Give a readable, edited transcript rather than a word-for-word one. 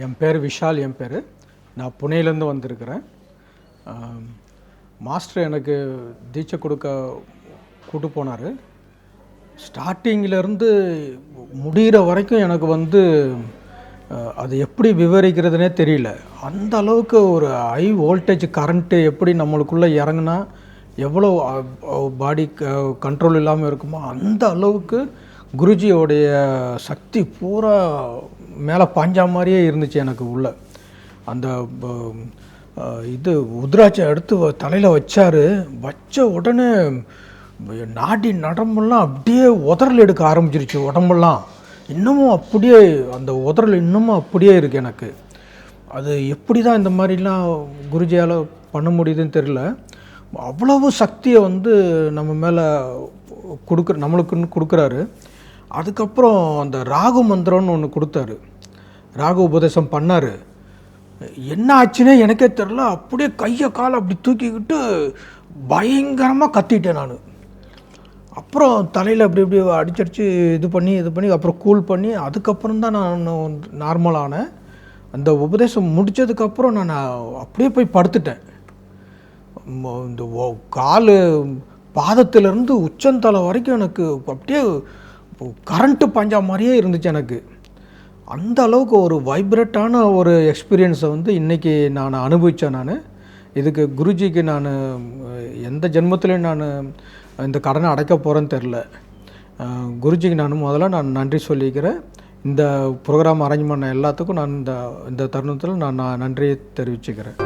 என் பேர் விஷால். என் பேர் நான் புனேலேருந்து வந்திருக்கிறேன். மாஸ்டர் எனக்கு தீட்சை கொடுக்க கூட்டு போனார். ஸ்டார்டிங்கிலேருந்து முடிகிற வரைக்கும் எனக்கு அது எப்படி விவரிக்கிறதுனே தெரியல. அந்த அளவுக்கு ஒரு ஹை வோல்டேஜ் கரண்ட்டு எப்படி நம்மளுக்குள்ளே இறங்குனா எவ்வளோ பாடி கண்ட்ரோல் இல்லாமல் இருக்குமோ அந்த அளவுக்கு குருஜியோடைய சக்தி பூரா மேலே பாஞ்சா மாதிரியே இருந்துச்சு எனக்கு உள்ள. அந்த இது உத்ராட்சம் எடுத்து தலையில் வச்ச உடனே நாடி நரம்பெல்லாம் அப்படியே உதறல் எடுக்க ஆரம்பிச்சிருச்சு. உடம்பெல்லாம் இன்னமும் அப்படியே அந்த உதறல் இன்னமும் அப்படியே இருக்குது எனக்கு. அது எப்படி தான் இந்த மாதிரிலாம் குருஜியால் பண்ண முடியுதுன்னு தெரில. அவ்வளவு சக்தியை நம்ம மேலே நம்மளுக்குன்னு கொடுக்குறாரு. அதுக்கப்புறம் அந்த ராகு மந்திரம்னு ஒன்று கொடுத்தாரு. ராகு உபதேசம் பண்ணார். என்ன ஆச்சுன்னே எனக்கே தெரில. அப்படியே கையை காலை அப்படி தூக்கிக்கிட்டு பயங்கரமாக கத்திட்டேன் நான். அப்புறம் தலையில் அப்படி இப்படி அடிச்சடிச்சு இது பண்ணி அப்புறம் கூல் பண்ணி அதுக்கப்புறம் தான் நான் நார்மலானேன். அந்த உபதேசம் முடித்ததுக்கப்புறம் நான் அப்படியே போய் படுத்துட்டேன். இந்த கால் பாதத்திலேருந்து உச்சந்தலை வரைக்கும் எனக்கு அப்படியே கரண்ட்டு பாஞ்சா மாதிரியே இருந்துச்சு எனக்கு. அந்த அளவுக்கு ஒரு வைப்ரேட்டான ஒரு எக்ஸ்பீரியன்ஸை இன்றைக்கி நான் அனுபவித்தேன். இதுக்கு குருஜிக்கு நான் எந்த ஜென்மத்திலையும் நான் இந்த கடனை அடைக்க போகிறேன்னு தெரில. குருஜிக்கு நான் நன்றி சொல்லிக்கிறேன். இந்த ப்ரோக்ராம் அரேஞ்ச் பண்ண எல்லாத்துக்கும் நான் இந்த தருணத்தில் நான் நன்றியை தெரிவிச்சுக்கிறேன்.